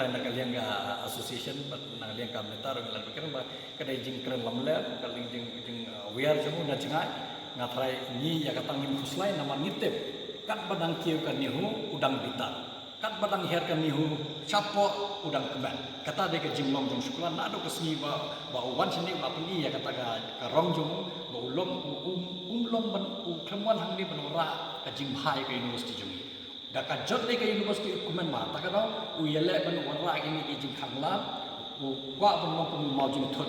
ngatai nak kalian ga association nak kalian ka meta ro lan pikir ba kadai jing kren lamle kalian jing wiar jamu na jingai ngatai ni ya katang ni khuslai nama nitep kat badang kieu kan nihu udang bitar kat badang her kan nihu chapo udang keban kata de ke jinglong jong syukulan na do kesni ba wan sini ba puni ya kata ka rong jong ba ulong long ban klemwan hang ni banora ka jing bhai ke university jong da ka jot le ke university kumen ma ta ka do u yele ban wara ke ni ke jing khangla u kwa ban mo kum mau jing thot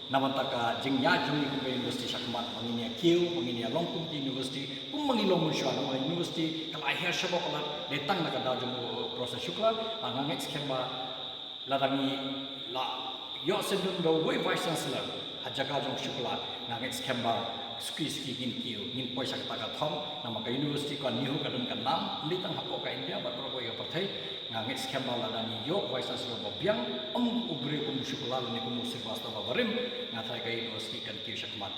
namanta ka jing ya jong ni ke university sakmat manginia kiu manginia longpung di university kum mangilong musya na university kala her shabo kala detang na ka da jong proses syukla angang skema ladangi la yo sendung do we vice chancellor hajaka jong syukla ngang skema ski gin kiu ngin poisa ka ta thom nama ka university ka nihu ka dun ka nam litang hapo ka india ba pro ka parthai ngang skema ladangi yo vice chancellor bo biang ubre kum syukla ni kum sirwasta ba barim ngathai ka university kan kiu sakmat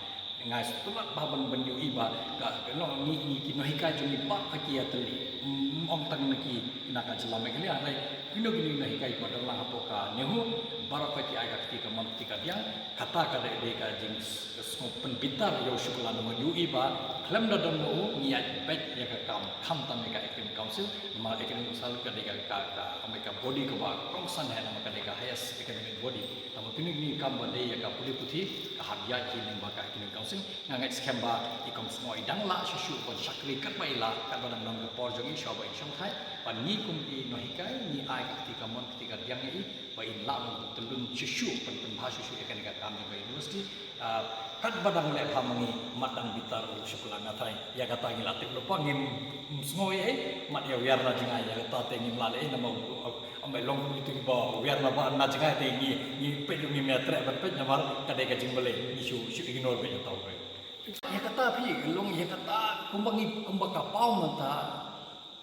ngai stula baban banyu iba ka no ni kino hikai joni ba ka kia teli om tang naki naka jelame kali arai kino gini na hikai pada lang hapo ka nehu baraka ki aga ketika mantika yang kata ka de ka jing skopen bitar yo syukulan mo yu iba klem da don mo niat bet ya ka kam tan ka ekim council ma ekim sal ka de ka ka body ka ba kongsan ha nama ka de ka highest academic body nama kini ni kam ba de ya ka puli puthi ka hadya ki ning ba ka ekim council ngangai skemba ikom smoi dang la shu kon sakri kat bai la ka ba dang ka por jong i shabai shong thai pan ni kum i no hikai ni ai ketika mon ketika diang i ba in la mon telun shu pan bha shu ekan ka kam jong university kat badang le phamangi matang bitar syukulan ngatai ya kata ngi latik lo pangim smoi mat ya wiar na jingai ya kata te ngi mlale nama ambai long itu ba wiar na ba na jingai te ni pe ni metre ban pe namar kadai ka jingbele ni shu ignore pe tau pe ya kata phi long ya kata kumbangi kumbaka pau manta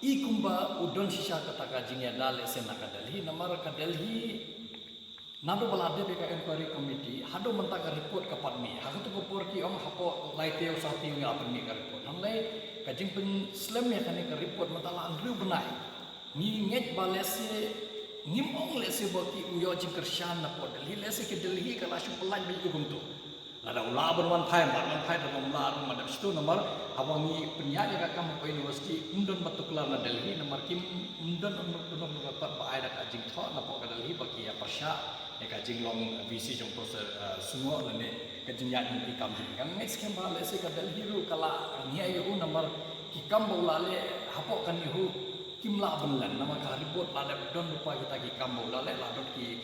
i kumba udon sisa kata ka jingya dale sena ka Delhi namar ka Delhi nando balade be ka inquiry committee hado manta ka report ka padmi ha tu ko por ki om hapo laite o sati ngi apni ka report namle ka jing pen slam ya kan ka report manta la angru benai ni nget balese ngim ong lese baki uyo jing kershan na po Delhi lese ke Delhi ka la shu pelan bi ubuntu lada ula ban wan thai da la madam situ nomor abangi penyaji ka kam ko university undon batuklar na Delhi nomor kim undon ka ba ai da ka jing tho na po ka Delhi baki ya pasha ka jing long vc jong proses sungo lane ka jing ya ni kam jing kam next kem ba lese ka Delhi ru kala ni ayu nomor ki kam bola le hapo kan yu kimla benlan nama ka report la da don lupa kita ki kam bola le la don ki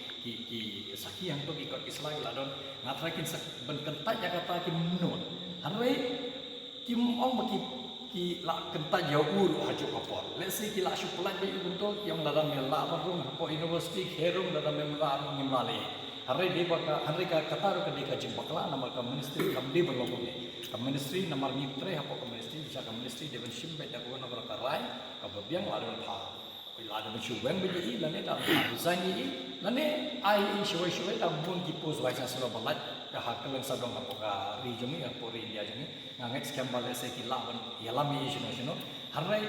saki yang to ki kot islam la don ngatra kin sak ben kentaj ya kata ki nun hanwe kim ong baki ki la kentaj ya uru haju kapor lese ki la syukulan be untuk yang dalam la barung ko university herum dalam la ngimlale hari di baka hari ka kata ro ka jing bakla nama ka ministry kam di berlokong ka ministry nama mitre hapo ka ministry bisa ka ministry deven shimbe da ko nomor ka rai ka biang la don pha la don shu weng be i la ne da design i la ne ai shwe da mun ki post vice chancellor balat ka haklang sadong hapo ka region ni hapo India jeni nganget scam bale se ki la ban yalami shino hari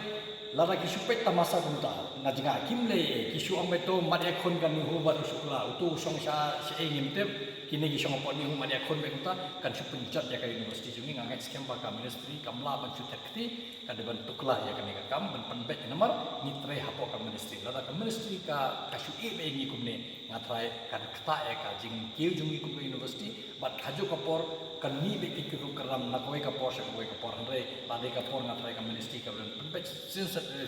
lara ki supet tamasa kunta na jinga kimle ki shu ambeto madya khon kan ni ho ba shukla utu songsha se ngim tep kini ki song pon ni ho madya khon be kunta kan su pencet ya ka university jungi nganget scam ba ka ministry kamla ban su tekti ka de ban tukla ya ka ni ka kam ban pan bet nomor ni tre hapo ka ministry lara ka ministry ka su e be ni kumne ngatrai kan kata ya ka jing kiu jungi ku university bat khaju kapor kan ni be ki ku karam na koi kapor sa koi kapor andre lade kapor ngatrai ka ministry ka ban bet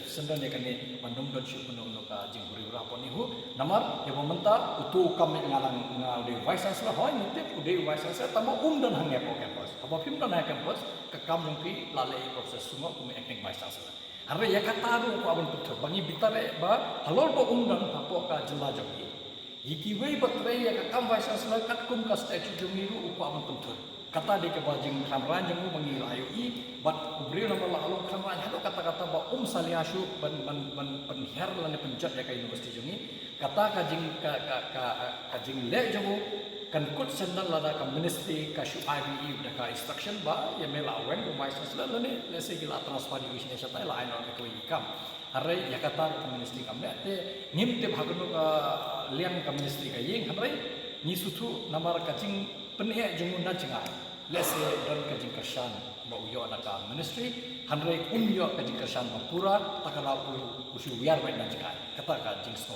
sendan ya kan ni mandum don shu penuh ka jing huri rapo ni hu namar ya mementa utu kam ngalang ngal de vice chancellor hoy ni te ude vice chancellor tamo dan hang ya po campus apa phim dan ha campus ka kam jong pi lale proses sungo ku acting vice chancellor are ya kata ru ko abon putra bangi bitare ba halol po dan hapo ka jela jong iki wei batre ya ka kam vice chancellor kat kum ka statue jong ni ru ko abon putra kata di ke bajing khamran jeng bangi ayu i bat ubri nama la alung khamran hado kata-kata ba saliashu ban her lan penjat ya ka university jungi kata kajing kajing le jongu kan kut sendal lada ka ministry ka shu IBE da ka instruction ba ya mela wen ko vice chancellor lane lese gila transfer di usine sata la aino ko ikam Harai yakata ka ministry kamle te ngimte bhagno ka liang ka ministry ka yeng harai ni sutu namar ka jing penhe jungun na jingai lese dan ka jing kashan ba uyo na ka ministry harai umyo ka jing kashan ba pura takala usu wiar ba na jingai kata ka jing sto